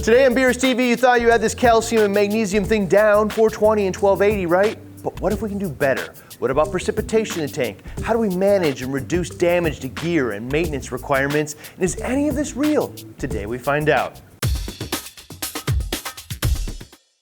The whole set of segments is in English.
Today on Beers TV, you thought you had this calcium and magnesium thing down, 420 and 1280, right? But what if we can do better? What about precipitation in the tank? How do we manage and reduce damage to gear and maintenance requirements? And is any of this real? Today we find out.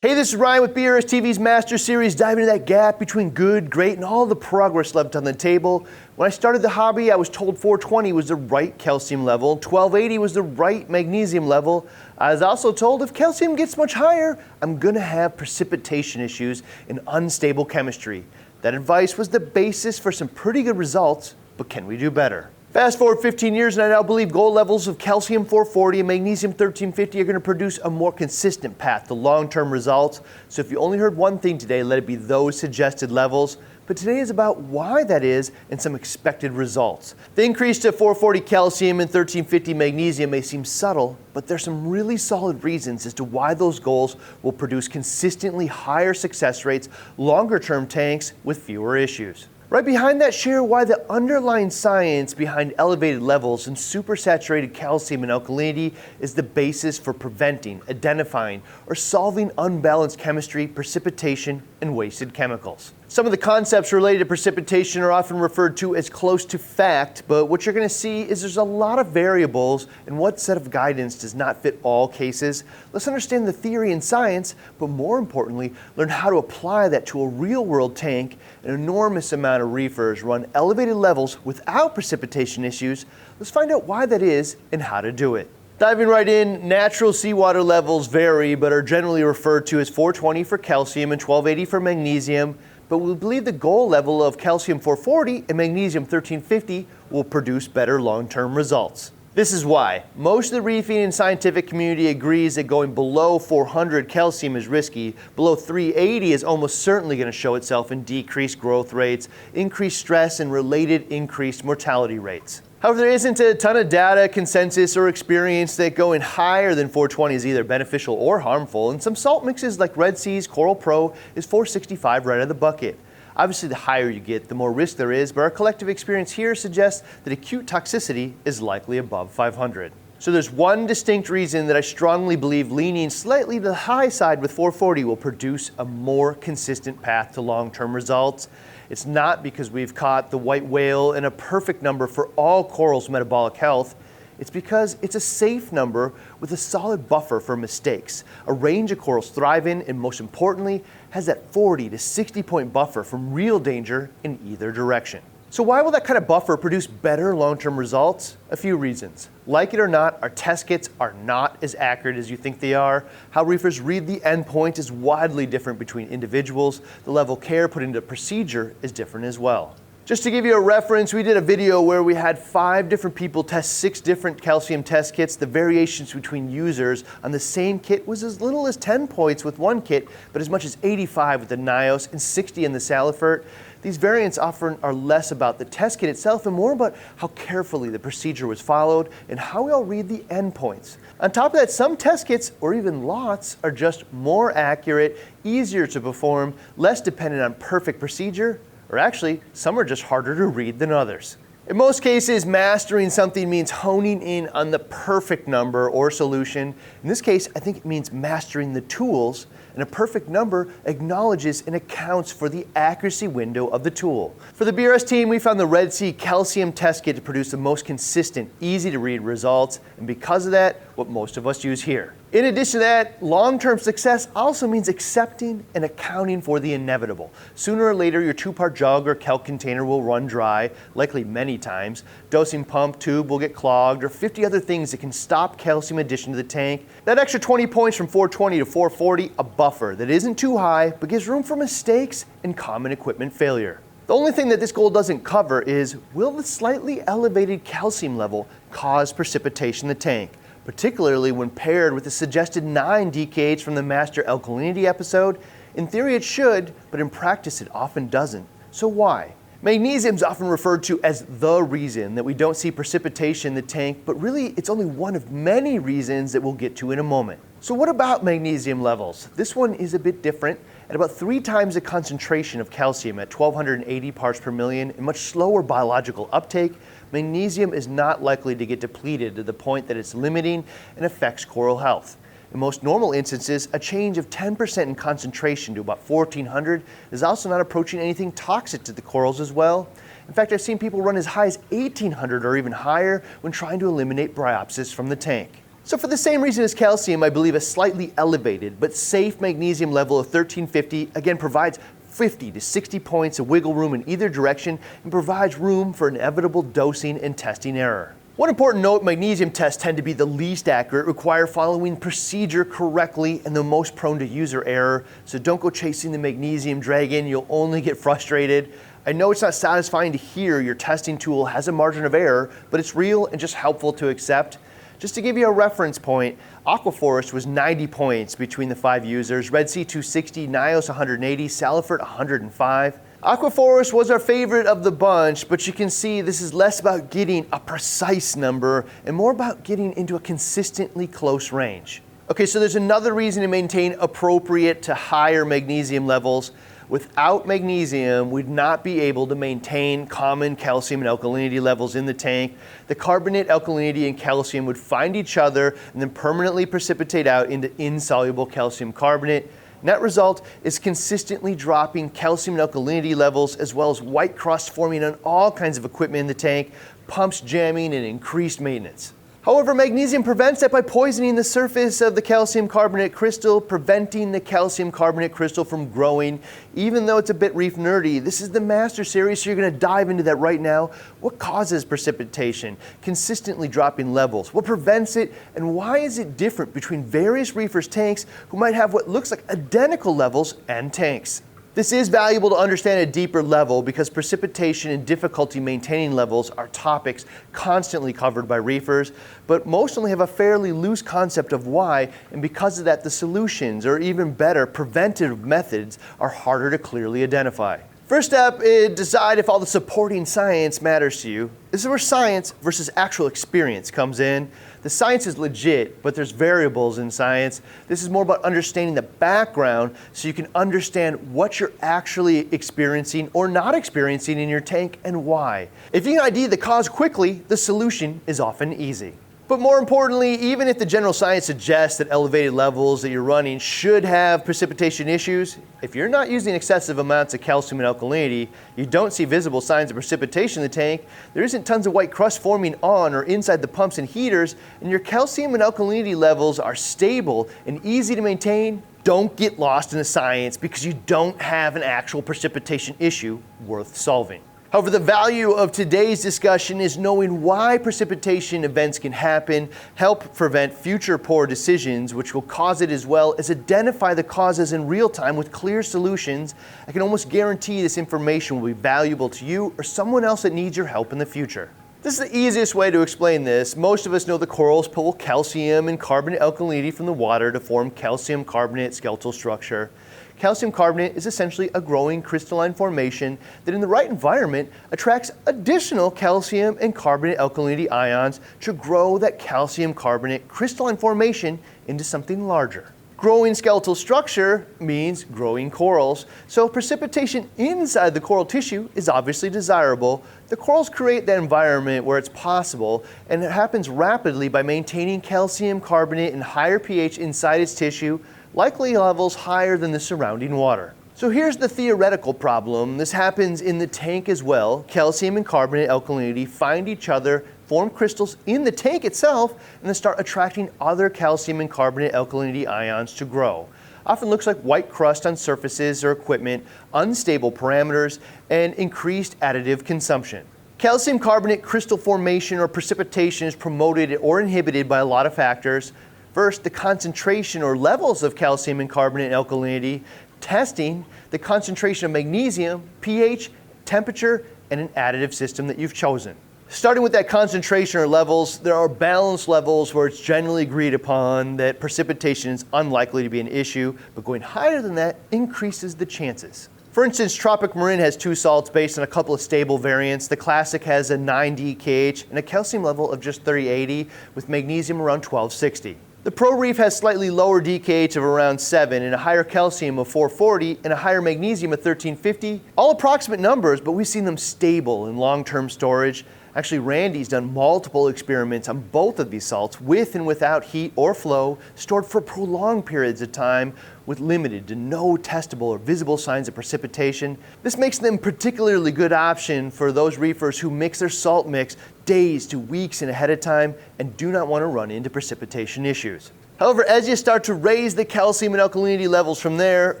Hey, this is Ryan with BRS TV's Master Series, diving into that gap between good, great, and all the progress left on the table. When I started the hobby, I was told 420 was the right calcium level, 1280 was the right magnesium level. I was also told if calcium gets much higher, I'm gonna have precipitation issues and unstable chemistry. That advice was the basis for some pretty good results, but can we do better? Fast forward 15 years and I now believe goal levels of calcium 440 and magnesium 1350 are going to produce a more consistent path to long-term results. So if you only heard one thing today, let it be those suggested levels. But today is about why that is and some expected results. The increase to 440 calcium and 1350 magnesium may seem subtle, but there's some really solid reasons as to why those goals will produce consistently higher success rates, longer-term tanks with fewer issues. Right behind that, share why the underlying science behind elevated levels in supersaturated calcium and alkalinity is the basis for preventing, identifying, or solving unbalanced chemistry, precipitation, and wasted chemicals. Some of the concepts related to precipitation are often referred to as close to fact, but what you're going to see is there's a lot of variables, and what set of guidance does not fit all cases. Let's understand the theory and science, but more importantly, learn how to apply that to a real-world tank. An enormous amount of reefers run elevated levels without precipitation issues. Let's find out why that is and how to do it. Diving right in, natural seawater levels vary but are generally referred to as 420 for calcium and 1280 for magnesium. But we believe the goal level of calcium 440 and magnesium 1350 will produce better long-term results. This is why. Most of the reefing and scientific community agrees that going below 400 calcium is risky. Below 380 is almost certainly going to show itself in decreased growth rates, increased stress, and related increased mortality rates. However, there isn't a ton of data, consensus, or experience that going higher than 420 is either beneficial or harmful. And some salt mixes like Red Sea's Coral Pro is 465 right out of the bucket. Obviously, the higher you get, the more risk there is, but our collective experience here suggests that acute toxicity is likely above 500. So there's one distinct reason that I strongly believe leaning slightly to the high side with 440 will produce a more consistent path to long-term results. It's not because we've caught the white whale in a perfect number for all corals' metabolic health. It's because it's a safe number with a solid buffer for mistakes. A range of corals thrive in, and most importantly, has that 40 to 60 point buffer from real danger in either direction. So why will that kind of buffer produce better long-term results? A few reasons. Like it or not, our test kits are not as accurate as you think they are. How reefers read the endpoint is widely different between individuals. The level of care put into procedure is different as well. Just to give you a reference, we did a video where we had 5 different people test 6 different calcium test kits. The variations between users on the same kit was as little as 10 points with one kit, but as much as 85 with the NIOS and 60 in the Salifert. These variants often are less about the test kit itself and more about how carefully the procedure was followed and how we all read the endpoints. On top of that, some test kits, or even lots, are just more accurate, easier to perform, less dependent on perfect procedure, or actually, some are just harder to read than others. In most cases, mastering something means honing in on the perfect number or solution. In this case, I think it means mastering the tools, and a perfect number acknowledges and accounts for the accuracy window of the tool. For the BRS team, we found the Red Sea Calcium Test Kit to produce the most consistent, easy to read results, and because of that, what most of us use here. In addition to that, long-term success also means accepting and accounting for the inevitable. Sooner or later, your 2-part jug or calc container will run dry, likely many times. Dosing pump tube will get clogged, or 50 other things that can stop calcium addition to the tank. That extra 20 points from 420 to 440, a buffer that isn't too high, but gives room for mistakes and common equipment failure. The only thing that this goal doesn't cover is, will the slightly elevated calcium level cause precipitation in the tank? Particularly when paired with the suggested 9 DKH from the Master Alkalinity episode. In theory it should, but in practice it often doesn't. So why? Magnesium is often referred to as the reason that we don't see precipitation in the tank, but really it's only one of many reasons that we'll get to in a moment. So what about magnesium levels? This one is a bit different. At about 3 times the concentration of calcium at 1280 parts per million and much slower biological uptake, magnesium is not likely to get depleted to the point that it's limiting and affects coral health. In most normal instances, a change of 10% in concentration to about 1400 is also not approaching anything toxic to the corals as well. In fact, I've seen people run as high as 1800 or even higher when trying to eliminate bryopsis from the tank. So for the same reason as calcium, I believe a slightly elevated but safe magnesium level of 1350 again provides 50 to 60 points of wiggle room in either direction and provides room for inevitable dosing and testing error. One important note, magnesium tests tend to be the least accurate, require following procedure correctly, and the most prone to user error, so don't go chasing the magnesium dragon, you'll only get frustrated. I know it's not satisfying to hear your testing tool has a margin of error, but it's real and just helpful to accept. Just to give you a reference point, Aquaforest was 90 points between the 5 users, Red Sea 260, Nios 180, Salifert 105. Aquaforest was our favorite of the bunch, but you can see this is less about getting a precise number and more about getting into a consistently close range. Okay, so there's another reason to maintain appropriate to higher magnesium levels. Without magnesium, we'd not be able to maintain common calcium and alkalinity levels in the tank. The carbonate, alkalinity, and calcium would find each other and then permanently precipitate out into insoluble calcium carbonate. Net result is consistently dropping calcium and alkalinity levels, as well as white crust forming on all kinds of equipment in the tank, pumps jamming, and increased maintenance. However, magnesium prevents that by poisoning the surface of the calcium carbonate crystal, preventing the calcium carbonate crystal from growing. Even though it's a bit reef nerdy, this is the master series, so you're going to dive into that right now. What causes precipitation, consistently dropping levels? What prevents it? And why is it different between various reefers' tanks who might have what looks like identical levels and tanks? This is valuable to understand at a deeper level because precipitation and difficulty maintaining levels are topics constantly covered by reefers, but most only have a fairly loose concept of why, and because of that, the solutions, or even better, preventive methods, are harder to clearly identify. First step is decide if all the supporting science matters to you. This is where science versus actual experience comes in. The science is legit, but there's variables in science. This is more about understanding the background so you can understand what you're actually experiencing or not experiencing in your tank and why. If you can ID the cause quickly, the solution is often easy. But more importantly, even if the general science suggests that elevated levels that you're running should have precipitation issues, if you're not using excessive amounts of calcium and alkalinity, you don't see visible signs of precipitation in the tank, there isn't tons of white crust forming on or inside the pumps and heaters, and your calcium and alkalinity levels are stable and easy to maintain, don't get lost in the science because you don't have an actual precipitation issue worth solving. However, the value of today's discussion is knowing why precipitation events can happen, help prevent future poor decisions, which will cause it, as well as identify the causes in real time with clear solutions. I can almost guarantee this information will be valuable to you or someone else that needs your help in the future. This is the easiest way to explain this. Most of us know the corals pull calcium and carbonate alkalinity from the water to form calcium carbonate skeletal structure. Calcium carbonate is essentially a growing crystalline formation that in the right environment attracts additional calcium and carbonate alkalinity ions to grow that calcium carbonate crystalline formation into something larger. Growing skeletal structure means growing corals, so precipitation inside the coral tissue is obviously desirable. The corals create that environment where it's possible, and it happens rapidly by maintaining calcium carbonate and higher pH inside its tissue, likely levels higher than the surrounding water. So here's the theoretical problem. This happens in the tank as well. Calcium and carbonate alkalinity find each other, form crystals in the tank itself, and then start attracting other calcium and carbonate alkalinity ions to grow. Often looks like white crust on surfaces or equipment, unstable parameters, and increased additive consumption. Calcium carbonate crystal formation or precipitation is promoted or inhibited by a lot of factors. First, the concentration or levels of calcium and carbonate and alkalinity, testing, the concentration of magnesium, pH, temperature, and an additive system that you've chosen. Starting with that concentration or levels, there are balanced levels where it's generally agreed upon that precipitation is unlikely to be an issue, but going higher than that increases the chances. For instance, Tropic Marin has 2 salts based on a couple of stable variants. The Classic has a 9 DKH and a calcium level of just 3080 with magnesium around 1260. The Pro Reef has slightly lower DKH of around 7 and a higher calcium of 440 and a higher magnesium of 1350. All approximate numbers, but we've seen them stable in long-term storage. Actually, Randy's done multiple experiments on both of these salts with and without heat or flow, stored for prolonged periods of time with limited to no testable or visible signs of precipitation. This makes them a particularly good option for those reefers who mix their salt mix days to weeks in ahead of time and do not want to run into precipitation issues. However, as you start to raise the calcium and alkalinity levels from there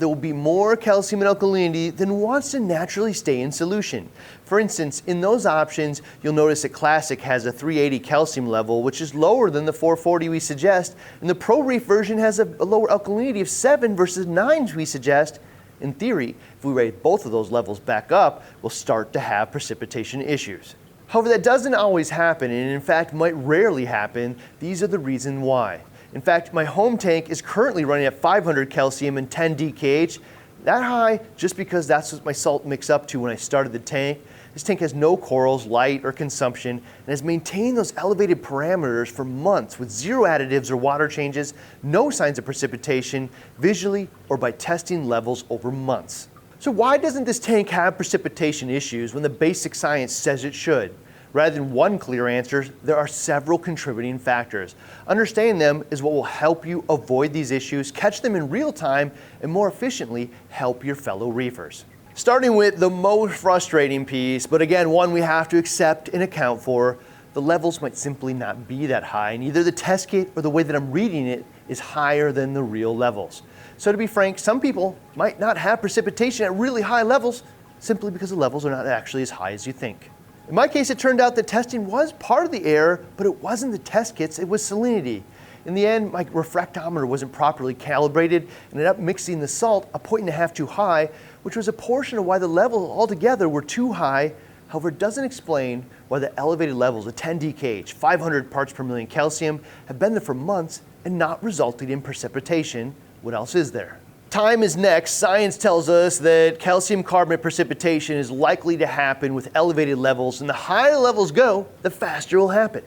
will be more calcium and alkalinity than wants to naturally stay in solution. For instance, in those options, you'll notice that Classic has a 380 calcium level, which is lower than the 440 we suggest, and the Pro Reef version has a lower alkalinity of 7 versus 9 we suggest. In theory, if we raise both of those levels back up, we'll start to have precipitation issues. However, that doesn't always happen, and in fact might rarely happen. These are the reasons why. In fact, my home tank is currently running at 500 calcium and 10 DKH. That high just because that's what my salt mixed up to when I started the tank. This tank has no corals, light, or consumption, and has maintained those elevated parameters for months with zero additives or water changes, no signs of precipitation, visually or by testing levels over months. So why doesn't this tank have precipitation issues when the basic science says it should? Rather than one clear answer, there are several contributing factors. Understanding them is what will help you avoid these issues, catch them in real time, and more efficiently help your fellow reefers. Starting with the most frustrating piece, but again, one we have to accept and account for, the levels might simply not be that high, and either the test kit or the way that I'm reading it is higher than the real levels. So to be frank, some people might not have precipitation at really high levels simply because the levels are not actually as high as you think. In my case, it turned out that testing was part of the error, but it wasn't the test kits, it was salinity. In the end, my refractometer wasn't properly calibrated and ended up mixing the salt 1.5 points too high, which was a portion of why the levels altogether were too high. However, it doesn't explain why the elevated levels of 10 DKH, 500 parts per million calcium, have been there for months and not resulted in precipitation. What else is there? Time is next. Science tells us that calcium carbonate precipitation is likely to happen with elevated levels, and the higher the levels go, the faster it will happen.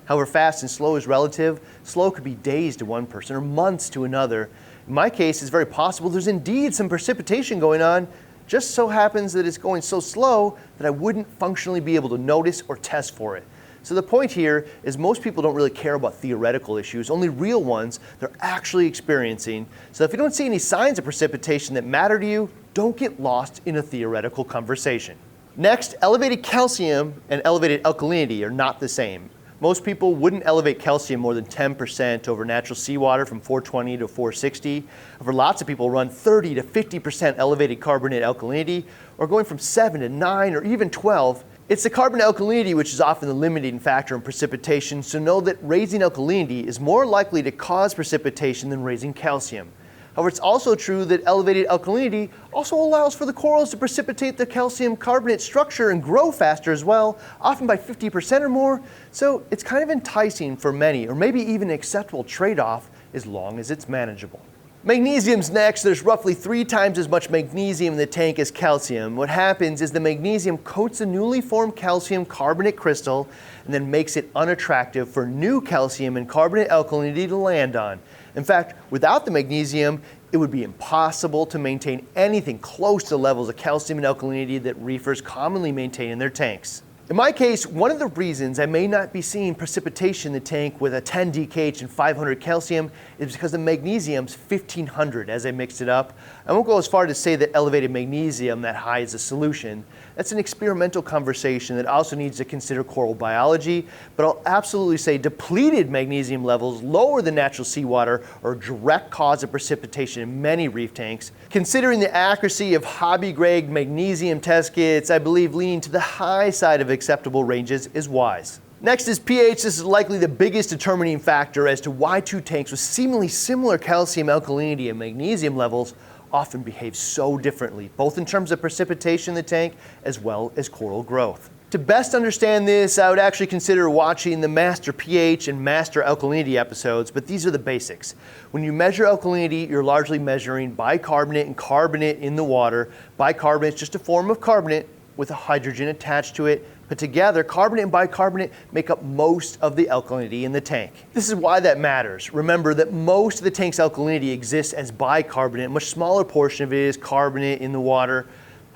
However, fast and slow is relative. Slow could be days to one person or months to another. In my case, it's very possible there's indeed some precipitation going on. Just so happens that it's going so slow that I wouldn't functionally be able to notice or test for it. So the point here is most people don't really care about theoretical issues, only real ones they're actually experiencing. So if you don't see any signs of precipitation that matter to you, don't get lost in a theoretical conversation. Next, elevated calcium and elevated alkalinity are not the same. Most people wouldn't elevate calcium more than 10% over natural seawater from 420 to 460. However, lots of people run 30 to 50% elevated carbonate alkalinity, or going from 7 to 9 or even 12. It's the carbonate alkalinity which is often the limiting factor in precipitation, so know that raising alkalinity is more likely to cause precipitation than raising calcium. However, it's also true that elevated alkalinity also allows for the corals to precipitate the calcium carbonate structure and grow faster as well, often by 50% or more, so it's kind of enticing for many, or maybe even an acceptable trade-off as long as it's manageable. Magnesium's next. There's roughly 3 times as much magnesium in the tank as calcium. What happens is the magnesium coats the newly formed calcium carbonate crystal and then makes it unattractive for new calcium and carbonate alkalinity to land on. In fact, without the magnesium, it would be impossible to maintain anything close to the levels of calcium and alkalinity that reefers commonly maintain in their tanks. In my case, one of the reasons I may not be seeing precipitation in the tank with a 10 DKH and 500 calcium is because the magnesium's 1500 as I mixed it up. I won't go as far to say that elevated magnesium that high is a solution. That's an experimental conversation that also needs to consider coral biology, but I'll absolutely say depleted magnesium levels lower than natural seawater are a direct cause of precipitation in many reef tanks. Considering the accuracy of hobby-grade magnesium test kits, I believe leaning to the high side of acceptable ranges is wise. Next is pH. This is likely the biggest determining factor as to why 2 tanks with seemingly similar calcium alkalinity and magnesium levels often behave so differently, both in terms of precipitation in the tank as well as coral growth. To best understand this, I would actually consider watching the Master pH and Master Alkalinity episodes, but these are the basics. When you measure alkalinity, you're largely measuring bicarbonate and carbonate in the water. Bicarbonate is just a form of carbonate with a hydrogen attached to it. But together, carbonate and bicarbonate make up most of the alkalinity in the tank. This is why that matters. Remember that most of the tank's alkalinity exists as bicarbonate. A much smaller portion of it is carbonate in the water.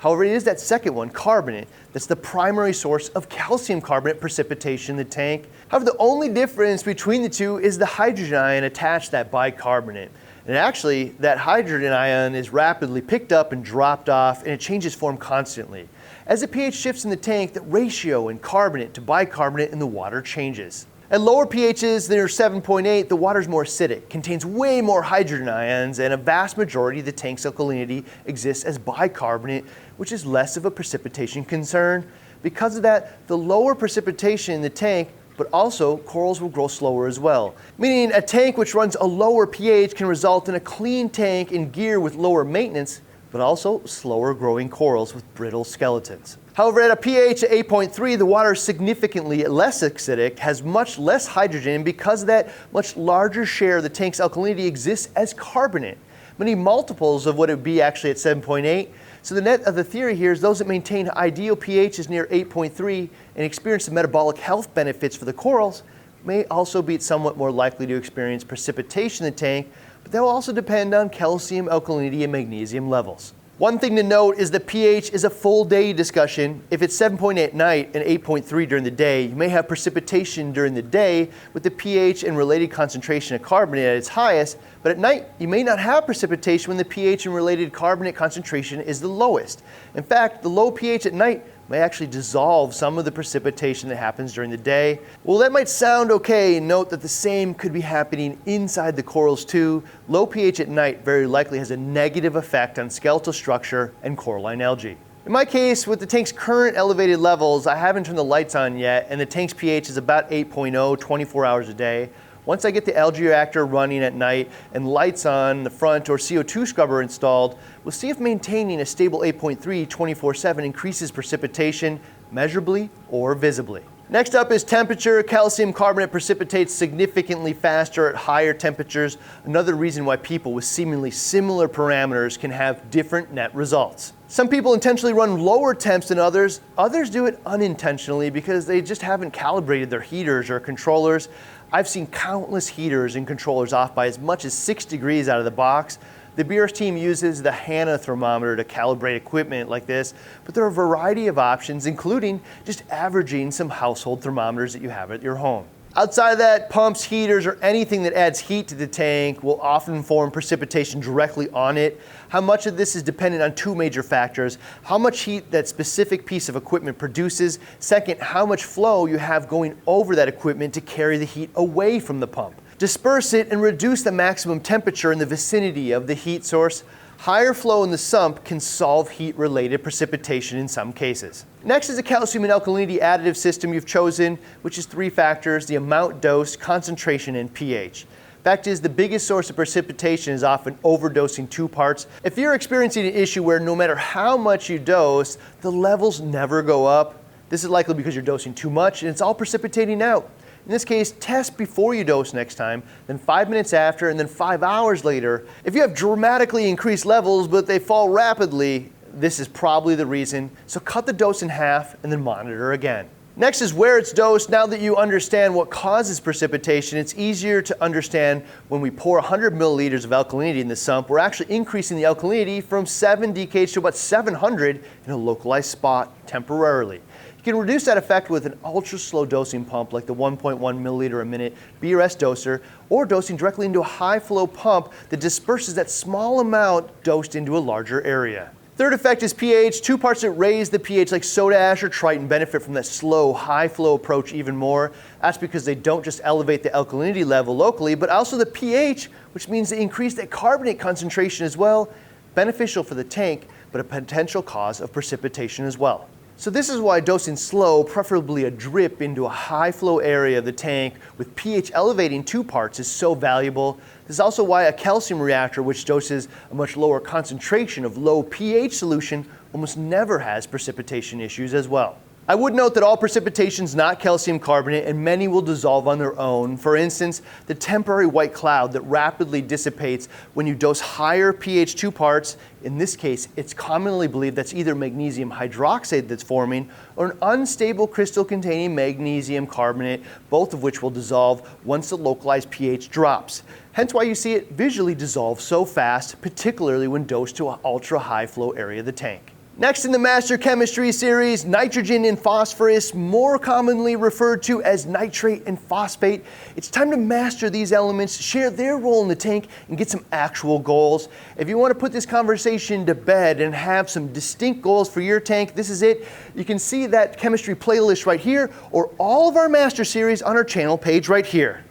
However, it is that second one, carbonate, that's the primary source of calcium carbonate precipitation in the tank. However, the only difference between the two is the hydrogen ion attached to that bicarbonate. And actually, that hydrogen ion is rapidly picked up and dropped off, and it changes form constantly. As the pH shifts in the tank, the ratio in carbonate to bicarbonate in the water changes. At lower pHs that are 7.8, the water is more acidic, contains way more hydrogen ions, and a vast majority of the tank's alkalinity exists as bicarbonate, which is less of a precipitation concern. Because of that, the lower precipitation in the tank, but also corals will grow slower as well. Meaning a tank which runs a lower pH can result in a clean tank and gear with lower maintenance, but also slower growing corals with brittle skeletons. However, at a pH of 8.3, the water is significantly less acidic, has much less hydrogen, and because of that, much larger share of the tank's alkalinity exists as carbonate, many multiples of what it would be actually at 7.8. So the net of the theory here is those that maintain ideal pHs near 8.3 and experience the metabolic health benefits for the corals may also be somewhat more likely to experience precipitation in the tank, but that will also depend on calcium, alkalinity, and magnesium levels. One thing to note is that pH is a full day discussion. If it's 7.8 at night and 8.3 during the day, you may have precipitation during the day with the pH and related concentration of carbonate at its highest, but at night you may not have precipitation when the pH and related carbonate concentration is the lowest. In fact, the low pH at night may actually dissolve some of the precipitation that happens during the day. Well, that might sound okay. Note that the same could be happening inside the corals too. Low pH at night very likely has a negative effect on skeletal structure and coralline algae. In my case, with the tank's current elevated levels, I haven't turned the lights on yet, and the tank's pH is about 8.0, 24 hours a day. Once I get the algae reactor running at night and lights on the front or CO2 scrubber installed, we'll see if maintaining a stable 8.3 24/7 increases precipitation measurably or visibly. Next up is temperature. Calcium carbonate precipitates significantly faster at higher temperatures, another reason why people with seemingly similar parameters can have different net results. Some people intentionally run lower temps than others. Others do it unintentionally because they just haven't calibrated their heaters or controllers. I've seen countless heaters and controllers off by as much as 6 degrees out of the box. The BRS team uses the HANA thermometer to calibrate equipment like this, but there are a variety of options, including just averaging some household thermometers that you have at your home. Outside of that, pumps, heaters, or anything that adds heat to the tank will often form precipitation directly on it. How much of this is dependent on two major factors: how much heat that specific piece of equipment produces. Second, how much flow you have going over that equipment to carry the heat away from the pump. Disperse it and reduce the maximum temperature in the vicinity of the heat source. Higher flow in the sump can solve heat-related precipitation in some cases. Next is the calcium and alkalinity additive system you've chosen, which is 3 factors: the amount, dose, concentration, and pH. Fact is, the biggest source of precipitation is often overdosing 2 parts. If you're experiencing an issue where no matter how much you dose, the levels never go up, this is likely because you're dosing too much and it's all precipitating out. In this case, test before you dose next time, then 5 minutes after, and then 5 hours later. If you have dramatically increased levels, but they fall rapidly, this is probably the reason. So cut the dose in half and then monitor again. Next is where it's dosed. Now that you understand what causes precipitation, it's easier to understand when we pour 100 milliliters of alkalinity in the sump, we're actually increasing the alkalinity from 7 DKH to about 700 in a localized spot temporarily. You can reduce that effect with an ultra-slow dosing pump like the 1.1 milliliter a minute BRS doser, or dosing directly into a high-flow pump that disperses that small amount dosed into a larger area. Third effect is pH. 2 parts that raise the pH like soda ash or Triton benefit from that slow, high-flow approach even more. That's because they don't just elevate the alkalinity level locally, but also the pH, which means they increase that carbonate concentration as well. Beneficial for the tank, but a potential cause of precipitation as well. So this is why dosing slow, preferably a drip into a high flow area of the tank with pH elevating 2 parts, is so valuable. This is also why a calcium reactor, which doses a much lower concentration of low pH solution, almost never has precipitation issues as well. I would note that all precipitation is not calcium carbonate, and many will dissolve on their own. For instance, the temporary white cloud that rapidly dissipates when you dose higher pH 2 parts. In this case, it's commonly believed that's either magnesium hydroxide that's forming or an unstable crystal containing magnesium carbonate, both of which will dissolve once the localized pH drops. Hence why you see it visually dissolve so fast, particularly when dosed to an ultra high flow area of the tank. Next in the Master Chemistry series, nitrogen and phosphorus, more commonly referred to as nitrate and phosphate. It's time to master these elements, share their role in the tank, and get some actual goals. If you want to put this conversation to bed and have some distinct goals for your tank, this is it. You can see that chemistry playlist right here, or all of our Master series on our channel page right here.